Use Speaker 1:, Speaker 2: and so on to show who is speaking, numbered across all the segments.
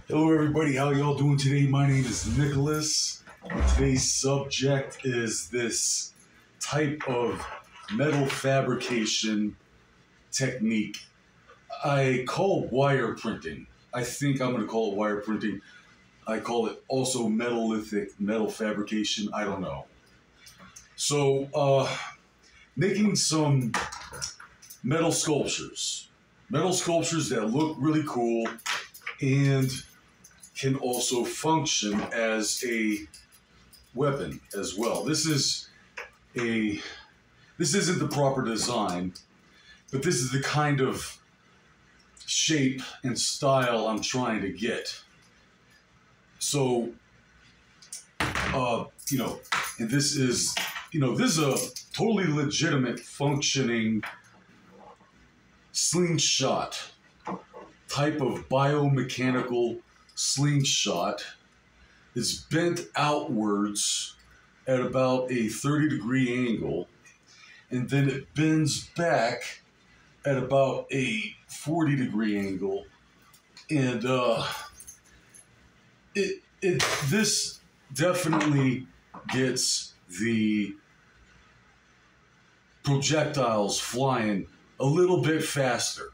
Speaker 1: Hello everybody, how y'all doing today? My name is Nicholas. And today's subject is this type of metal fabrication technique I call wire printing. I think I'm going to call it wire printing. I call it also metallithic metal fabrication. I don't know. So, making some metal sculptures that look really cool and can also function as a weapon as well. This isn't the proper design, but this is the kind of shape and style I'm trying to get. So, and this is a totally legitimate functioning slingshot type of biomechanical slingshot. Is bent outwards at about a 30-degree angle, and then it bends back at about a 40-degree angle, and this definitely gets the projectiles flying a little bit faster.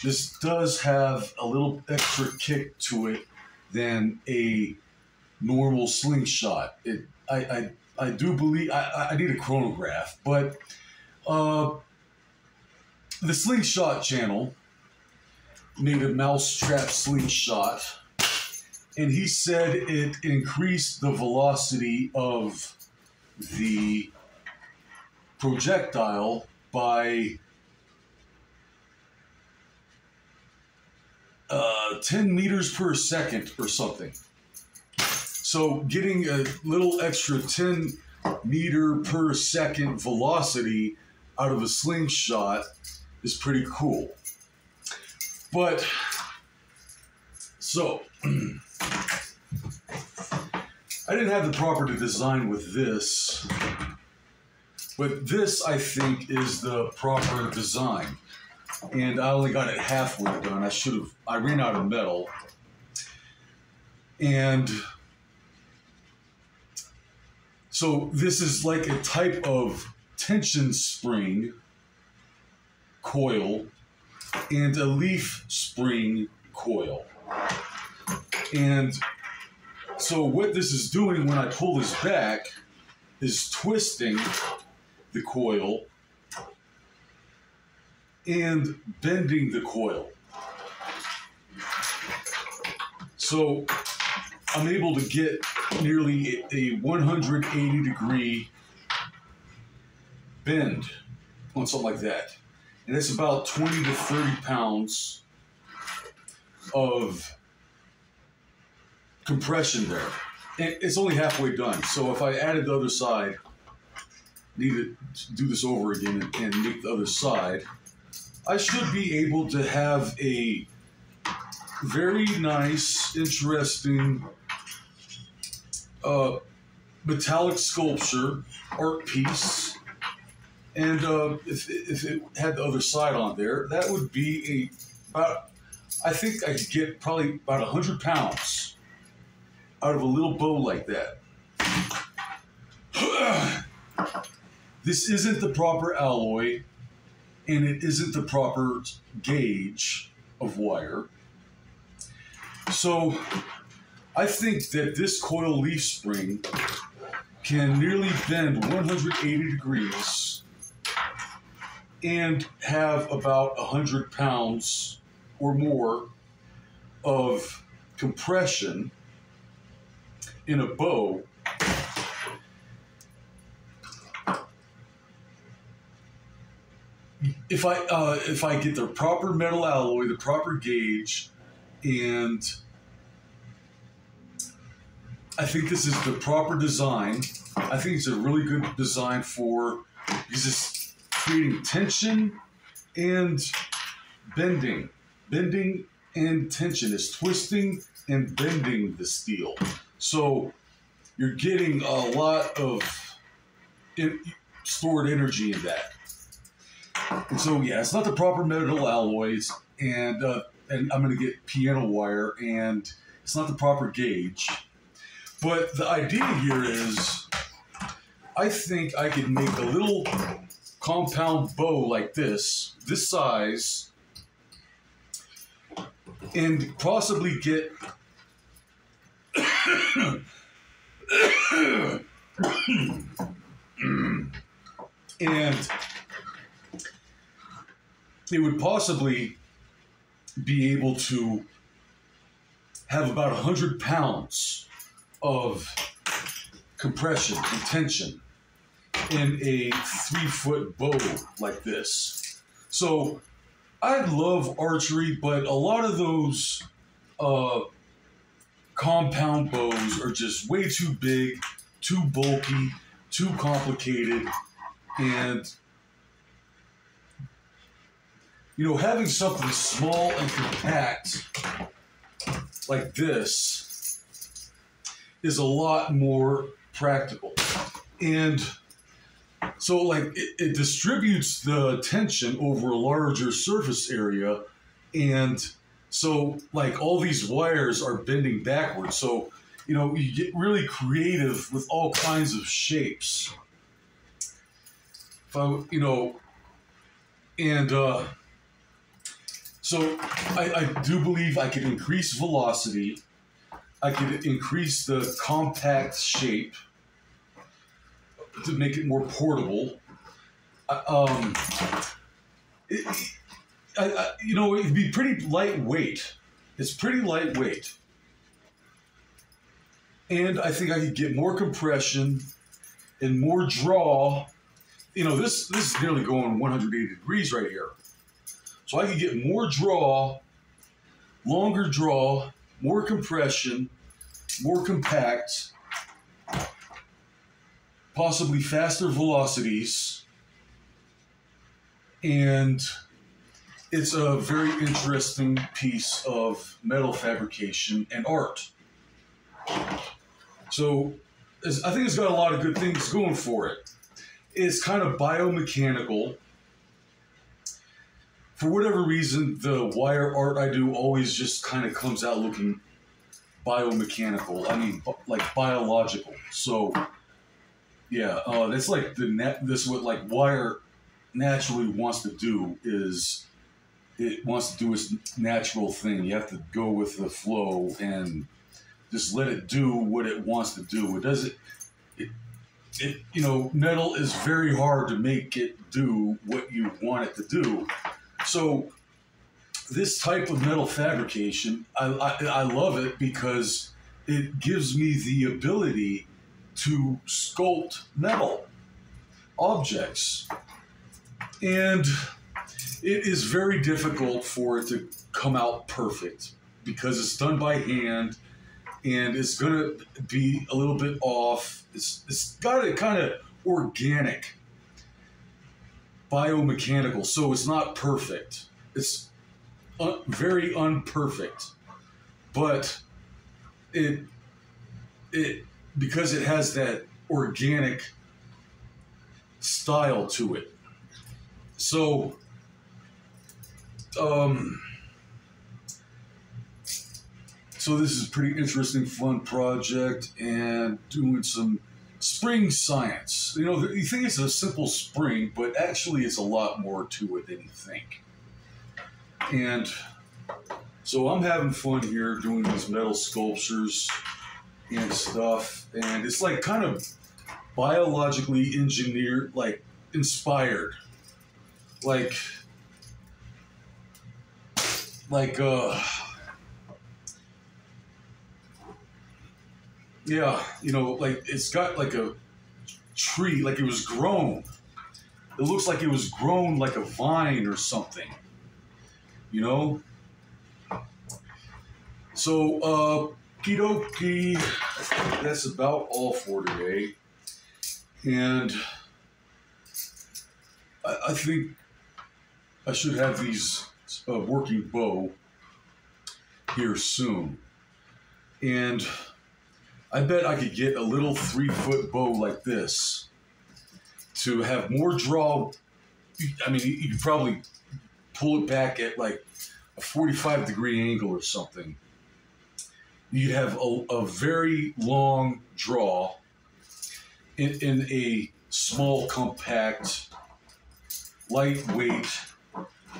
Speaker 1: This does have a little extra kick to it than a normal slingshot. I do believe I need a chronograph, but the slingshot channel made a mousetrap slingshot, and he said it increased the velocity of the projectile by 10 meters per second or something. So getting a little extra 10 meter per second velocity out of a slingshot is pretty cool. But so I didn't have the proper design with this, but this I think is the proper design. And I only got it halfway done. I ran out of metal. And so this is like a type of tension spring coil and a leaf spring coil. And so what this is doing when I pull this back is twisting the coil and bending the coil. So I'm able to get nearly a 180-degree bend on something like that. And it's about 20 to 30 pounds of compression there. And it's only halfway done. So if I added the other side, need to do this over again and make the other side, I should be able to have a very nice, interesting metallic sculpture, art piece. And if it had the other side on there, that would be I think I could get probably about 100 pounds out of a little bow like that. This isn't the proper alloy, and it isn't the proper gauge of wire. So I think that this coil leaf spring can nearly bend 180 degrees and have about 100 pounds or more of compression in a bow. If I get the proper metal alloy, the proper gauge, and I think this is the proper design. I think it's a really good design because it's creating tension and bending and tension. It's twisting and bending the steel. So you're getting a lot of stored energy in that. And so, yeah, it's not the proper metal alloys, and and I'm going to get piano wire, and it's not the proper gauge. But the idea here is, I think I could make a little compound bow like this size, and possibly get and it would possibly be able to have about 100 pounds of compression and tension in a 3-foot bow like this. So I love archery, but a lot of those compound bows are just way too big, too bulky, too complicated, and having something small and compact like this is a lot more practical. And so like it distributes the tension over a larger surface area, and so like all these wires are bending backwards. So, you get really creative with all kinds of shapes. So I do believe I could increase velocity. I could increase the compact shape to make it more portable. It'd be pretty lightweight. It's pretty lightweight. And I think I could get more compression and more draw. This is nearly going 180 degrees right here. So I could get more draw, longer draw, more compression, more compact, possibly faster velocities, and it's a very interesting piece of metal fabrication and art. So I think it's got a lot of good things going for it. It's kind of biomechanical. For whatever reason, the wire art I do always just kind of comes out looking biomechanical. I mean, like biological. So, yeah, that's like this is what like wire naturally wants to do is it wants to do its natural thing. You have to go with the flow and just let it do what it wants to do. It doesn't. Metal is very hard to make it do what you want it to do. So this type of metal fabrication, I love it because it gives me the ability to sculpt metal objects. And it is very difficult for it to come out perfect because it's done by hand and it's going to be a little bit off. It's got a kind of organic, biomechanical, so it's not perfect. It's very unperfect, but it because it has that organic style to it. So so this is a pretty interesting, fun project, and doing some spring science. You think it's a simple spring, but actually it's a lot more to it than you think. And so I'm having fun here doing these metal sculptures and stuff, and it's like kind of biologically engineered, like inspired, like yeah, like it's got like a tree, like it was grown. It looks like it was grown like a vine or something, So, okie dokie, that's about all for today. And I think I should have these working bow here soon. And I bet I could get a little 3-foot bow like this to have more draw. I mean, you could probably pull it back at like a 45-degree angle or something. You'd have a very long draw in a small, compact, lightweight,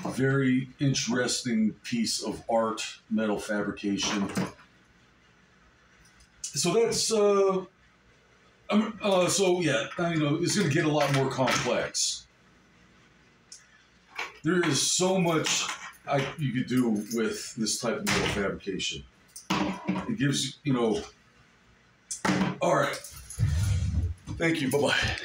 Speaker 1: very interesting piece of art, metal fabrication. So that's so yeah, it's going to get a lot more complex. There is so much you could do with this type of metal fabrication. It gives all right. Thank you. Bye bye.